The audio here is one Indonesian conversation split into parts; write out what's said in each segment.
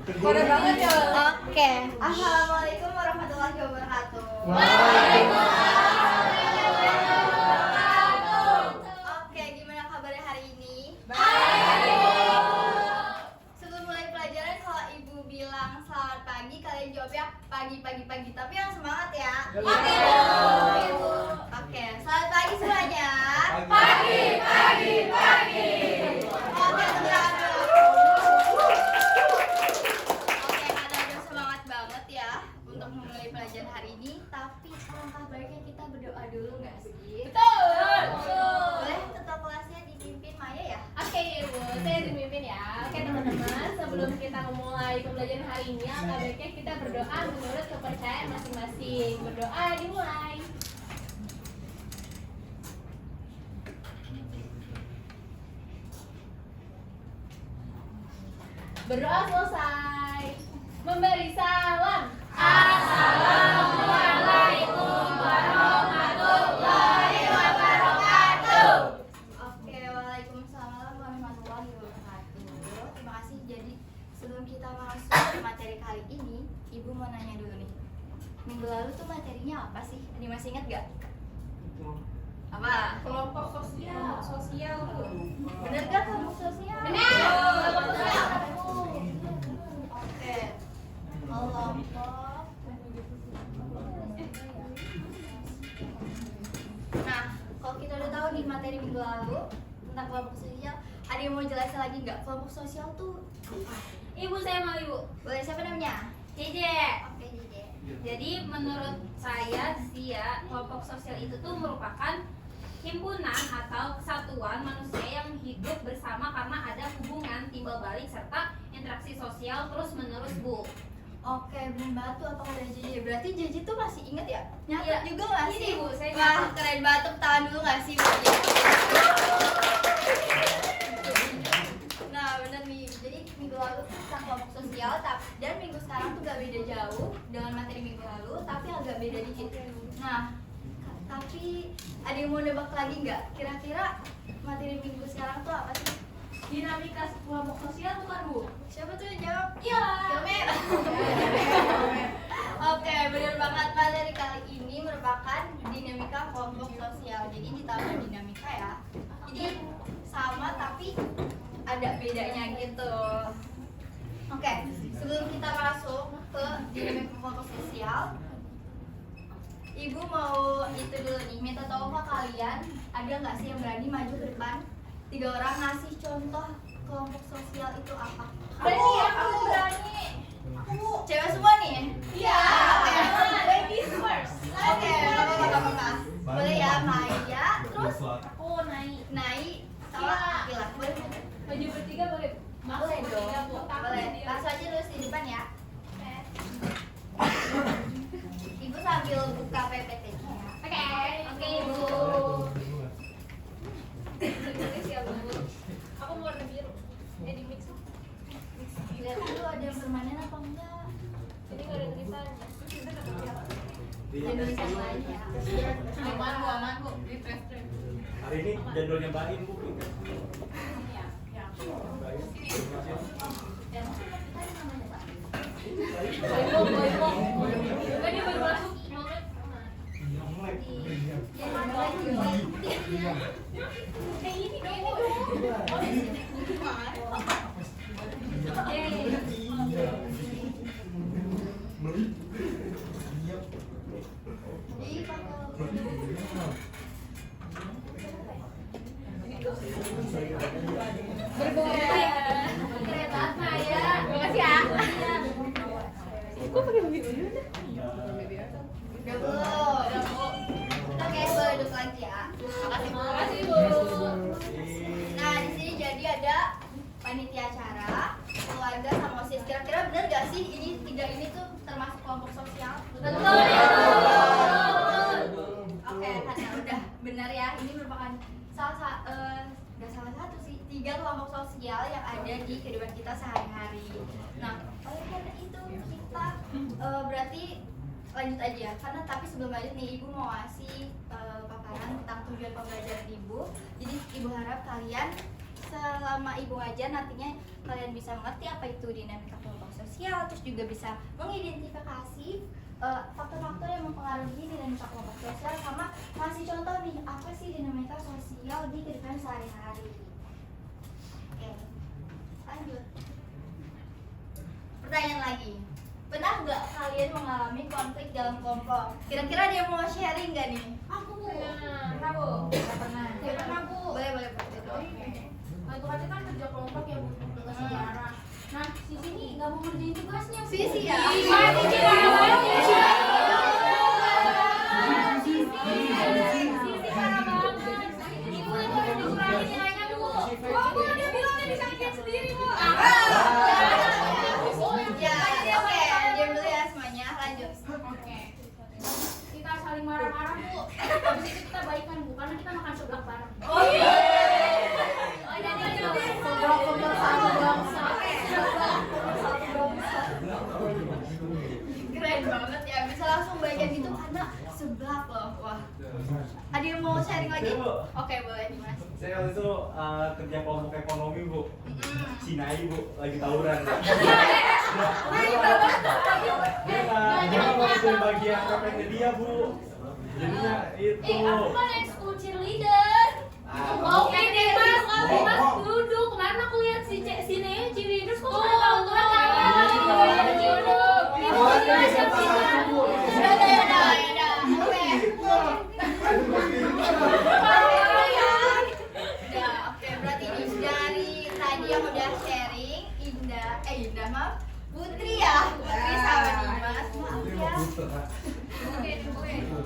Parah banget ya. Oke, assalamualaikum warahmatullahi wabarakatuh. Waalaikumsalam. Oke, gimana kabarnya hari ini? Baik. Sebelum mulai pelajaran, kalau ibu bilang selamat pagi, kalian jawabnya pagi. Tapi yang semangat ya. Pagi. Oke, selamat pagi semuanya. Pagi. Oke, semangat dulu. Oke, karena udah semangat banget ya untuk memulai pelajaran hari ini. Tapi alangkah baiknya kita berdoa dulu nggak sih? Betul. Boleh ketua kelasnya dipimpin Maya ya? Oke Ibu, saya dipimpin ya. Oke teman-teman, sebelum kita memulai pembelajaran hari ini, alangkah baiknya kita berdoa menurut kepercayaan masing-masing. Berdoa dimulai. Berdoa selesai. Memberi salam. Assalamualaikum warahmatullahi wabarakatuh. Oke, waalaikumsalam warahmatullahi wabarakatuh. Terima kasih. Jadi sebelum kita masuk ke materi kali ini, Ibu mau nanya dulu nih. Minggu lalu tuh materinya apa sih? Ini masih ingat gak? Apa? Kelompok sosial tuh. Bener gak kelompok sosial? Benar. Kelompok sosial. Oke. Kelompok. Nah, kalau kita udah tahu nih materi minggu lalu tentang kelompok sosial, ada yang mau jelasin lagi nggak? Kelompok sosial tuh apa? Ibu, saya mau Ibu. Boleh, siapa namanya? Jeje. Oke, Dede. Jadi menurut saya sih ya, kelompok sosial itu tuh merupakan himpunan atau kesatuan manusia yang hidup bersama karena ada hubungan timbal balik serta interaksi sosial terus menerus, Bu. Oke, belum batu apa udah Jeje? Berarti Jeje tuh masih inget ya? Nyatet Iya. juga nggak Ini, sih? Bu, saya Wah, nyatet. keren banget. Tepuk tangan dulu nggak sih, Bu? Nah, bener nih. Jadi minggu lalu tentang kelompok sosial, dan minggu sekarang tuh gak beda jauh dengan materi minggu lalu, tapi agak beda dikit. Nah, tapi ada yang mau nebak lagi nggak? Kira-kira materi minggu sekarang tuh apa sih? Dinamika kelompok sosial bukan, Bu? Siapa tuh yang jawab? Iya. Yomer. Oke, benar banget. Materi kali ini merupakan dinamika kelompok sosial. Jadi ditambah dinamika ya. Jadi sama tapi ada bedanya gitu. Oke, sebelum kita masuk ke dinamika kelompok sosial, Ibu mau itu dulu nih, minta tolong ke kalian, ada nggak sih yang berani maju ke depan? 3 orang ngasih contoh kelompok sosial itu apa? Berani, aku berani. Cewek semua nih? Iya. Oke. Ladies first. Oke, gak apa-apa. Boleh ya, Maya, terus Aku naik. Nai, sama Iya. Akila. Boleh? Maju bertiga boleh? Boleh dong. Bertiga, Bu. Takut Boleh. dia. Langsung aja terus di depan ya. Ibu sambil buka PPT-nya ya. Oke, Ibu. Tulis ya, Bu. Aku mau warna biru. Di mix. Lihat dulu ada yang permanen apa enggak. Ini nggak ada tulisannya. Ada tulisan lain ya. Aman Bu. Di trash. Hari ini jadwalnya Mbak In, Bu. Iya. Mbak In. Dan tadi namanya Pak. Coba dia baru masuk. Kayak ini dong, Bu. Oh, di sini. Jadi kalau Keren banget, Maya. Makasih ya. Kok pakai biru? udah belum? Oke, boleh duduk lagi ya. Makasih Bu. Makasih, Bu. Nah, di sini jadi ada panitia acara, keluarga sama OSIS. Kira-kira benar gak sih ini 3 ini tuh termasuk kelompok sosial? Betul, Ibu. Oke, karena udah benar ya. Ini merupakan nggak salah satu sih, 3 kelompok sosial yang ada di kehidupan kita sehari-hari. Nah, oleh karena itu kita berarti lanjut aja. Karena tapi sebelum lanjut nih, Ibu mau ngasih paparan tentang tujuan pembelajaran Ibu. Jadi Ibu harap kalian selama Ibu ngajar nantinya kalian bisa mengerti apa itu dinamika kelompok sosial. juga bisa mengidentifikasi faktor-faktor yang mempengaruhi dinamika kelompok sosial, sama kasih contoh nih apa sih dinamika sosial di kehidupan sehari-hari. Oke, lanjut. Pertanyaan lagi, pernah nggak kalian mengalami konflik dalam kelompok? Kira-kira ada yang mau sharing nggak nih? Aku Bu. Pernah Bu. Pernah. Pernah Bu. Boleh boleh. Itu kan kerja kelompok ya Bu, tugas sejarah. Nah, Sisi nih nggak mau ngerjain tugasnya. Sisi ya. Kita saling marah-marah Bu. Habis itu kita baikan Bu, karena kita makan seblak bareng. Keren banget ya, bisa langsung baikan gitu karena seblak loh. Wah. Ada yang mau sharing lagi? Iya, Bu. Oke, boleh Dimas. Saya waktu itu kerja kelompok ekonomi bu, Sinai bu, lagi tawuran. Dia nggak mau bagian PPT dia bu, jadinya itu. Aku kan ekskul cheerleader. Oke deh Mas, duduk. Kemarin aku lihat si Neo cheerleaders kok udah tawuran kan? Oke, berarti ini dari tadi yang udah sharing Indah maaf, Putri ya, Putri sama Dimas, maaf ya.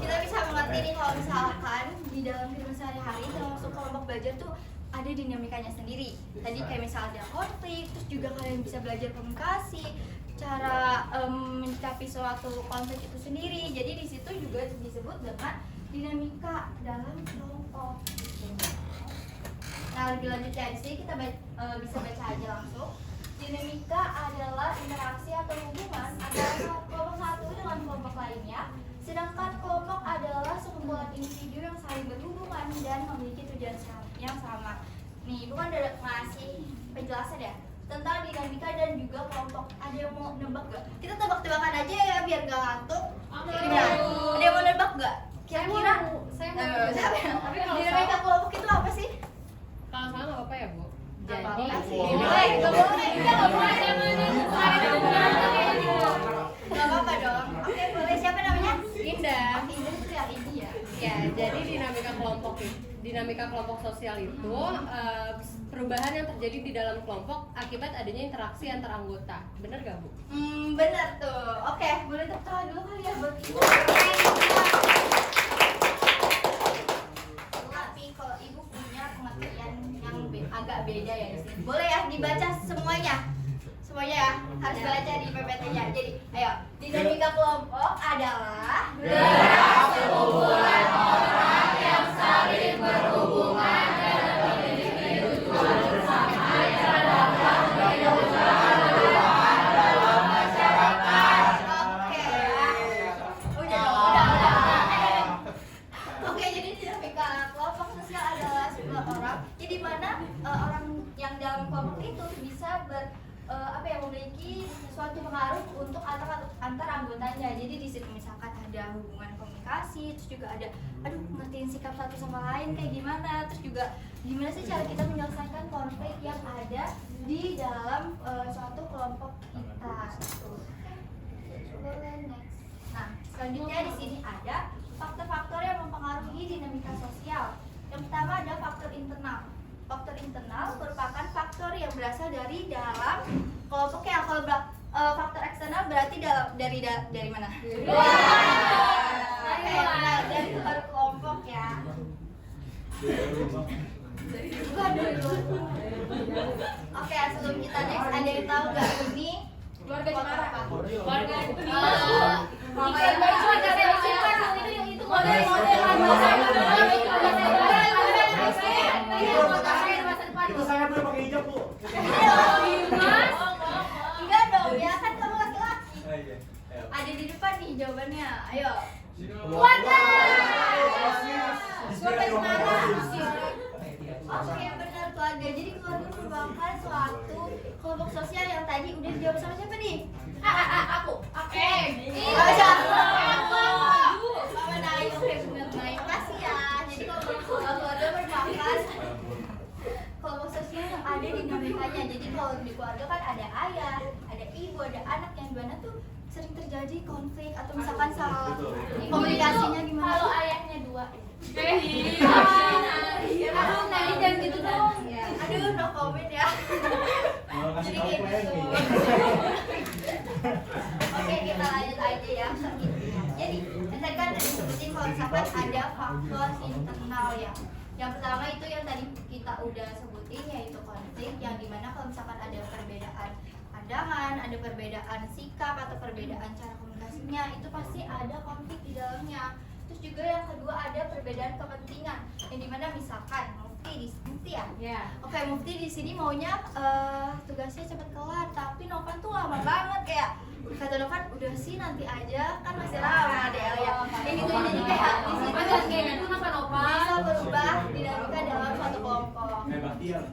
Kita bisa mengerti nih kalau misalkan di dalam kehidupan sehari-hari termasuk kelompok belajar tuh ada dinamikanya sendiri. Tadi kayak misalnya ada konflik, terus juga kalian bisa belajar komunikasi, cara menyikapi suatu konflik itu sendiri. Jadi di situ juga disebut dengan dinamika dalam kelompok. Nah, lebih lanjutnya di sini kita bisa baca aja langsung. Dinamika adalah interaksi atau hubungan antara kelompok satu dengan kelompok lainnya, sedangkan kelompok adalah sekumpulan individu yang saling berhubungan dan memiliki tujuan yang sama. Nih, Ibu kan udah ngasih penjelasan ya tentang dinamika dan juga kelompok. Ada yang mau nebak gak? Kita tebak-tebakan aja ya biar gak ngantuk. Gimana? Ada yang mau nebak gak? Kira-kira? Tapi kalau Dinamika kelompok itu apa sih? Kalau salah nggak apa-apa ya Bu. Jadi, Boleh, nggak boleh, nggak apa-apa dong. Oke, boleh. Siapa namanya? Indah. Indah itu yang ini ya. Ya, jadi dinamika kelompok sosial itu perubahan yang terjadi di dalam kelompok akibat adanya interaksi antar anggota. Bener gak Bu? Benar tuh. Oke, boleh tepuk tangan dulu kali ya buat Ibu. Tapi kalau Ibu punya pengertian yang agak beda ya di sini. Boleh ya dibaca semuanya. Semuanya ya, harus baca di PPT-nya. Jadi, ayo. Dinamika kelompok adalah Gerak sekumpulan orang yang saling berhubungan dan memiliki tujuan bersama yang dapat diwujudkan dalam masyarakat. Oke. Udah. Oke, jadi dinamika kelompok sosial adalah sebuah orang. Jadi mana orang yang dalam kelompok itu bisa memiliki suatu pengaruh untuk antar anggotanya. Jadi di situ misalkan ada hubungan komunikasi, terus juga ada ngertiin sikap satu sama lain kayak gimana, terus juga gimana sih cara kita menyelesaikan konflik yang ada di dalam suatu kelompok kita. Nah, selanjutnya di sini ada faktor-faktor yang mempengaruhi dinamika sosial. Yang pertama ada faktor internal. Faktor internal merupakan faktor yang berasal dari dalam kelompoknya. Kalau faktor eksternal berarti dari mana? Dari luar kelompok ya. Bukan dari luar. Oke, sebelum kita next, ada yang tahu nggak ini Keluarga Cemara. Keluarga itu Itu Itu saya boleh pakai hijab bu. Enggak dong ya, kan kamu laki-laki. Iya. Ada di depan nih jawabannya. Ayo. Keluarga. Keluarga Cemara. Oke, benar keluarga. Jadi keluarga merupakan suatu kelompok sosial yang tadi udah dijawab sama siapa nih? ada anak yang di mana tuh sering terjadi konflik atau misalkan salah komunikasinya gimana? Kalau ayahnya dua. Aduh, Nadi jangan gitu dong. Aduh, no comment ya. Mau kasih Jadi tahu kayak plan gitu. nih. Oke, kita lanjut aja ya. Jadi, tadi kan tadi sebutin kalau misalkan ada faktor internal ya. Yang pertama itu yang tadi kita udah sebutin yaitu konflik, yang dimana kalau misalkan ada perbedaan pandangan, ada perbedaan sikap atau perbedaan cara komunikasinya, itu pasti ada konflik di dalamnya. Terus juga yang kedua ada perbedaan kepentingan, yang dimana misalkan Mufti ya. Oke, Mufti di sini maunya tugasnya cepat kelar, tapi Novan tuh lama banget kayak kata Novan udah sih nanti aja kan masih lama deh ya. Ini gitu jadi kayak di situ Kayak gitu kenapa Nova? bisa berubah dinamika dalam suatu kelompok. Baktiar.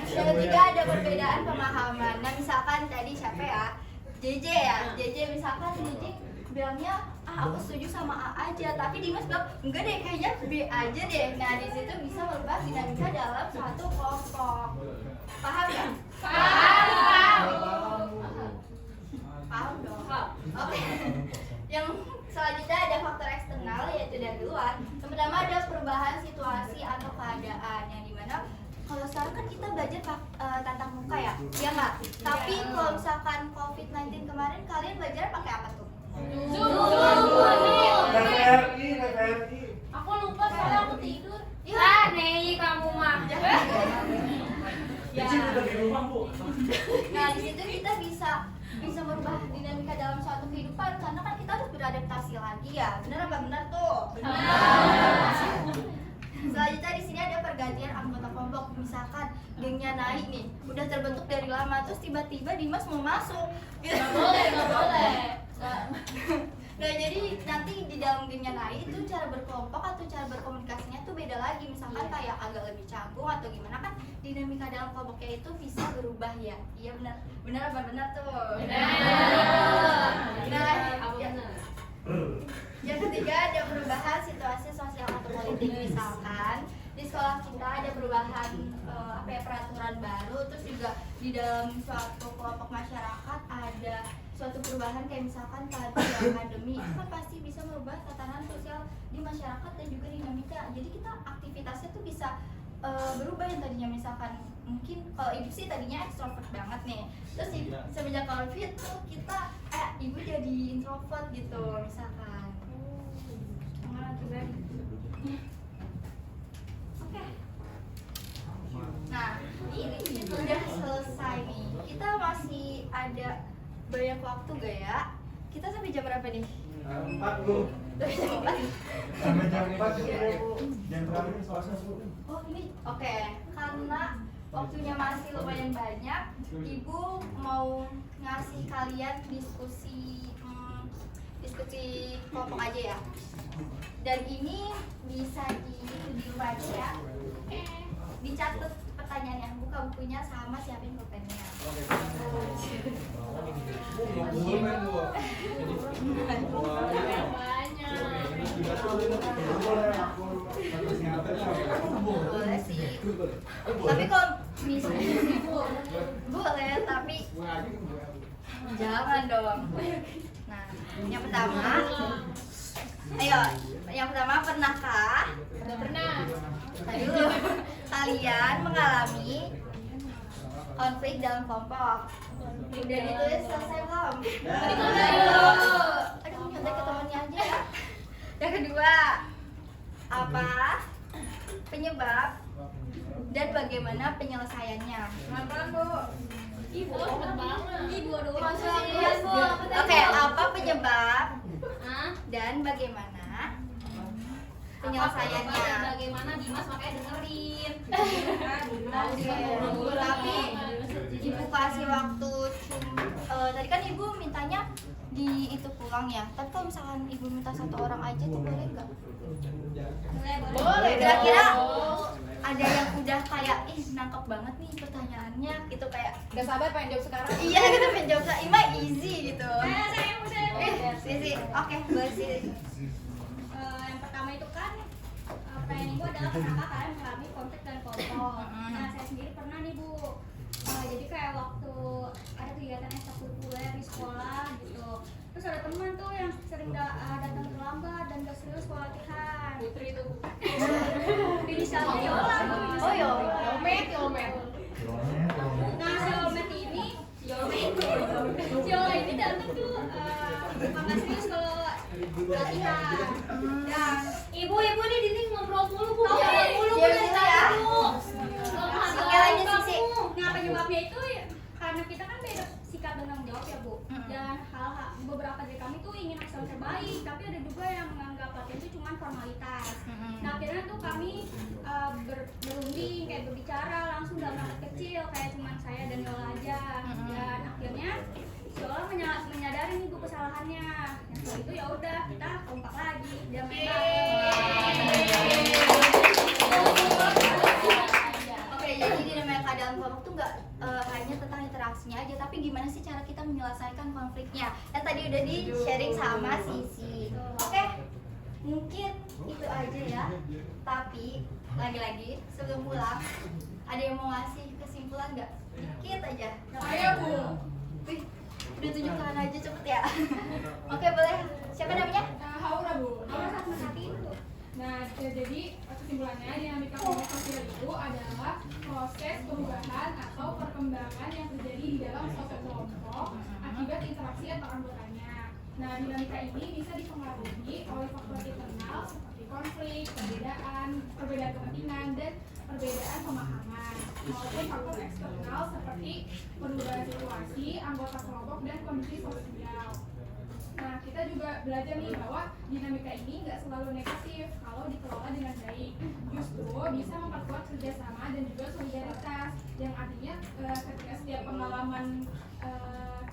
Yang ketiga ada perbedaan pemahaman. Nah misalkan tadi siapa ya? JJ misalkan JJ bilangnya aku setuju sama A aja, tapi Dimas bilang enggak deh kayaknya B aja deh. Nah di situ bisa merubah dinamika dalam suatu kelompok. Paham ya? Paham dong. Oke. Yang selanjutnya ada faktor eksternal yaitu dari luar. Yang pertama ada perubahan situasi atau keadaan yang dimana kalau sekarang kan kita belajar tatap muka ya, iya nggak? Tapi kalau misalkan COVID-19 kemarin kalian belajar pakai apa tuh? PPRI. Aku lupa soalnya aku tidur. Ya. Nei kamu mah. Kecil udah di rumah, Bu. Nah di situ kita bisa merubah dinamika dalam suatu kehidupan karena kan kita harus beradaptasi lagi ya. Benar apa benar tuh? Benar. Selanjutnya di sini ada pergantian anggota kelompok. Misalkan gengnya naik nih, udah terbentuk dari lama, terus tiba-tiba Dimas mau masuk. Nggak boleh. Nah jadi nanti di dalam gengnya naik itu cara berkelompok atau cara berkomunikasinya tuh beda lagi. Misalkan kayak agak lebih canggung atau gimana kan dinamika dalam kelompoknya itu bisa berubah ya. Iya benar apa benar tuh? Nah, yang ketiga ada perubahan situasi sosial atau politik. Misalkan di sekolah kita ada perubahan peraturan baru, terus juga di dalam suatu kelompok masyarakat ada suatu perubahan kayak misalkan tadi ya pandemi itu kan pasti bisa merubah tatanan sosial di masyarakat dan juga dinamika. Jadi kita aktivitasnya tuh bisa berubah yang tadinya misalkan mungkin kalau ibu sih tadinya ekstrovert banget nih, terus semenjak COVID tuh kita ibu jadi introvert gitu misalkan. Oke. Nah ini udah selesai nih. Kita masih ada banyak waktu gak ya? Kita sampai jam berapa nih? 4, Bu. Sampai jam 4 juga, Bu. Jam terakhir Selasa, Bu. Oh ini oke. Karena waktunya masih lumayan banyak, Ibu mau ngasih kalian diskusi kelompok aja ya. Dan ini bisa di rumah aja ya. Dicatat pertanyaannya, buka bukunya sama siapin pulpennya. Boleh sih. Tapi kalau misalnya boleh, tapi jangan dong. Nah, yang pertama, ayo, yang pertama pernahkah? Pernah. Tadi dulu, kalian mengalami konflik dalam kelompok. Udah ditulis selesai belum? Aduh, nyontek ke temannya aja ya. Yang kedua, apa penyebab dan bagaimana penyelesaiannya? Pelan-pelan, Bu. Ibu cepet banget. Ibu aduh. Oke, apa penyebab Hah? dan bagaimana penyelesaiannya? Bagaimana Dimas makanya dengerin. Oke, tapi ibu kasih waktu tadi kan ibu mintanya di itu pulang ya. Tapi kalau misalkan ibu minta 1 orang aja tuh boleh nggak? Boleh. Kira-kira ada yang udah kayak nangkep banget nih pertanyaannya gitu kayak Gak sabar pengen jawab sekarang. iya gitu menjawab Ima easy gitu. Sisi. Oke, boleh sih. Yang pertama itu kan pertanyaan ibu adalah pernahkah kalian mengalami konflik dan kelompok? Nah saya sendiri pernah nih Bu. Jadi kayak waktu ada kegiatan Putri itu. Inisialnya Yola. Oh Yola. Yomet, Yomet. Nah, si Olmet ini, si Yola ini datang tuh makan serius kalau latihan. Dan ibu-ibu nih Dini ngobrol mulu bu, Oke, ngobrol mulu bu diam dari dulu ya. tadi bu. Oke, lanjut, Sisi. Nah, penyebabnya itu karena kita kan beda sikap dan tanggung jawab ya bu. Dan hal-hal beberapa dari kami tuh ingin hasil terbaik, tapi ada juga yang menganggap latihan itu cuma formalitas. Nah, akhirnya tuh kami berunding kayak berbicara langsung dalam rapat kecil kayak cuma saya dan Yola aja. Dan akhirnya si Yola menyadari nih bu kesalahannya. Nah, setelah itu ya udah kita kompak lagi dan main Oke, jadi dinamika dalam kelompok tuh nggak hanya tentang interaksinya aja, tapi gimana sih cara kita menyelesaikan konfliknya. Yang tadi udah di sharing sama Sisi. Oke, mungkin itu aja ya. Tapi lagi-lagi sebelum pulang, ada yang mau ngasih kesimpulan nggak? Dikit aja. Ayo bu. Wih, udah tunjuk tangan aja cepet ya. Oke, boleh. Siapa namanya? Haura bu, nomor 1 Nah, jadi kesimpulannya dinamika kelompok sosial itu adalah proses perubahan atau perkembangan yang terjadi di dalam suatu kelompok akibat interaksi antar anggotanya. Nah, dinamika ini bisa dipengaruhi oleh faktor internal seperti konflik, perbedaan kepentingan, dan perbedaan pemahaman, maupun faktor eksternal seperti perubahan situasi, anggota kelompok, dan kondisi sosial. Nah, kita juga belajar nih bahwa dinamika ini nggak selalu negatif kalau dikelola dengan baik. Justru bisa memperkuat kerjasama dan juga solidaritas. Yang artinya ketika setiap pengalaman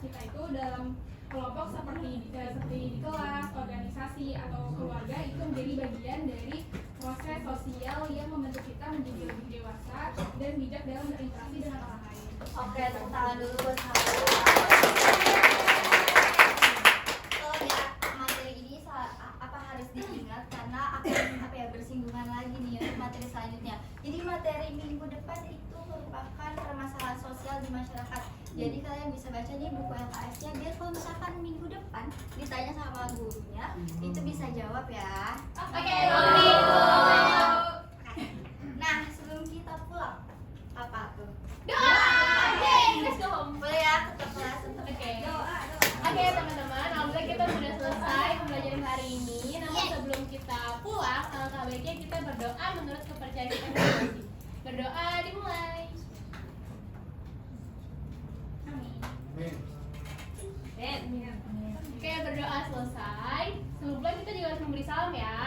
kita itu dalam kelompok seperti di kelas, organisasi atau keluarga itu menjadi bagian dari proses sosial yang membentuk kita menjadi lebih dewasa dan bijak dalam berinteraksi dengan orang lain. Oke, tepuk tangan dulu buat Haura. Kalau ya materi ini apa harus diingat karena akan bersinggungan lagi nih untuk materi selanjutnya. Jadi materi minggu depan itu merupakan permasalahan sosial di masyarakat. Jadi kalian bisa baca nih buku LKS-nya biar kalau misalkan minggu depan ditanya sama gurunya itu bisa jawab ya. Oke, Nah, sebelum kita pulang apa tuh? doa. Let's go home. Boleh ya ke kelas untuk Doa. Oke teman-teman, alhamdulillah kita sudah selesai pembelajaran hari ini. Namun sebelum kita pulang, alangkah baiknya kita berdoa menurut kepercayaan kita masing-masing. Berdoa dimulai. Oke, berdoa selesai. Sebelum pulang kita juga harus memberi salam ya.